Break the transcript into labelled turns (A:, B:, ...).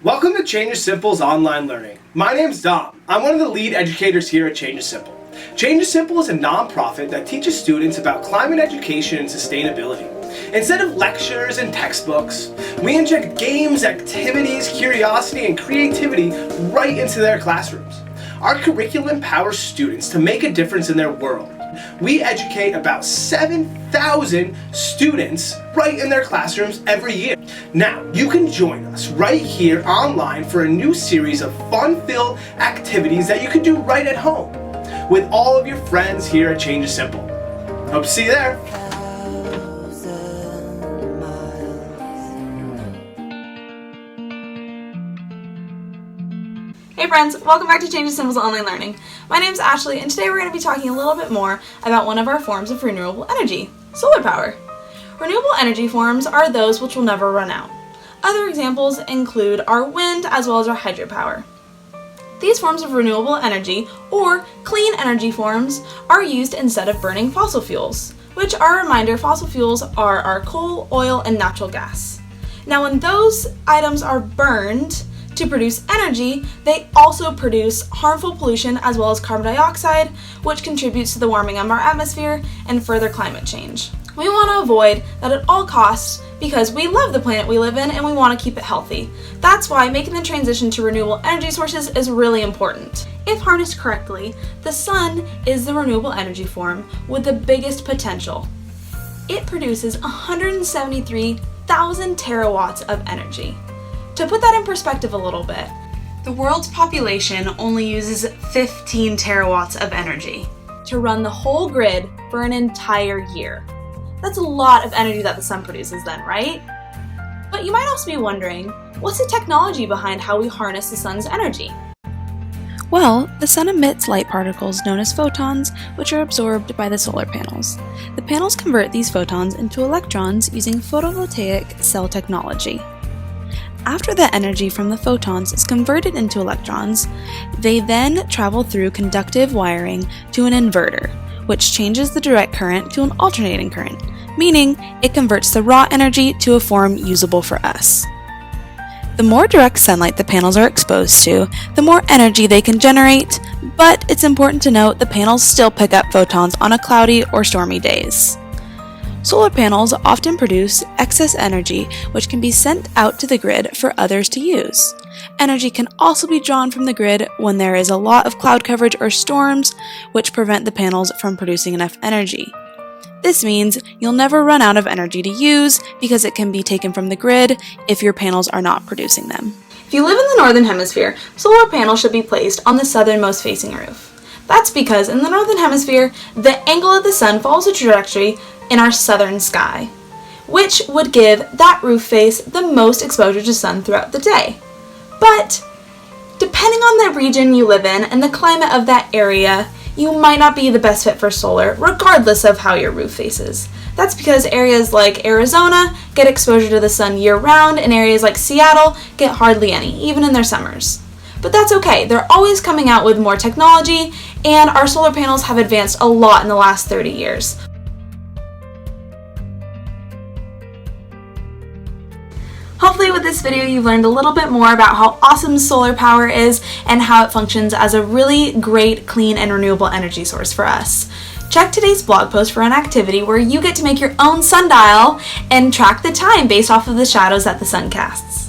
A: Welcome to Change is Simple's online learning. My name's Dom. I'm one of the lead educators here at Change is Simple. Change is Simple is a nonprofit that teaches students about climate education and sustainability. Instead of lectures and textbooks, we inject games, activities, curiosity, and creativity right into their classrooms. Our curriculum empowers students to make a difference in their world. We educate about 7,000 students right in their classrooms every year. Now, you can join us right here online for a new series of fun-filled activities that you can do right at home with all of your friends here at Change is Simple. Hope to see you there.
B: Hey friends, welcome back to Change is Simple's online learning. My name's Ashley, and today we're going to be talking a little bit more about one of our forms of renewable energy, solar power. Renewable energy forms are those which will never run out. Other examples include our wind as well as our hydropower. These forms of renewable energy, or clean energy forms, are used instead of burning fossil fuels, which are a reminder fossil fuels are our coal, oil, and natural gas. Now when those items are burned to produce energy, they also produce harmful pollution as well as carbon dioxide, which contributes to the warming of our atmosphere and further climate change. We want to avoid that at all costs because we love the planet we live in and we want to keep it healthy. That's why making the transition to renewable energy sources is really important. If harnessed correctly, the sun is the renewable energy form with the biggest potential. It produces 173,000 terawatts of energy. To put that in perspective a little bit, the world's population only uses 15 terawatts of energy to run the whole grid for an entire year. That's a lot of energy that the sun produces then, right? But you might also be wondering, what's the technology behind how we harness the sun's energy?
C: Well, the sun emits light particles known as photons, which are absorbed by the solar panels. The panels convert these photons into electrons using photovoltaic cell technology. After the energy from the photons is converted into electrons, they then travel through conductive wiring to an inverter, which changes the direct current to an alternating current, meaning it converts the raw energy to a form usable for us. The more direct sunlight the panels are exposed to, the more energy they can generate, but it's important to note the panels still pick up photons on a cloudy or stormy days. Solar panels often produce excess energy which can be sent out to the grid for others to use. Energy can also be drawn from the grid when there is a lot of cloud coverage or storms, which prevent the panels from producing enough energy. This means you'll never run out of energy to use because it can be taken from the grid if your panels are not producing them.
B: If you live in the northern hemisphere, solar panels should be placed on the southernmost facing roof. That's because in the northern hemisphere, the angle of the sun follows a trajectory in our southern sky, which would give that roof face the most exposure to sun throughout the day. But depending on the region you live in and the climate of that area, you might not be the best fit for solar, regardless of how your roof faces. That's because areas like Arizona get exposure to the sun year-round, and areas like Seattle get hardly any, even in their summers. But that's okay, they're always coming out with more technology, and our solar panels have advanced a lot in the last 30 years. Hopefully with this video you've learned a little bit more about how awesome solar power is and how it functions as a really great clean and renewable energy source for us. Check today's blog post for an activity where you get to make your own sundial and track the time based off of the shadows that the sun casts.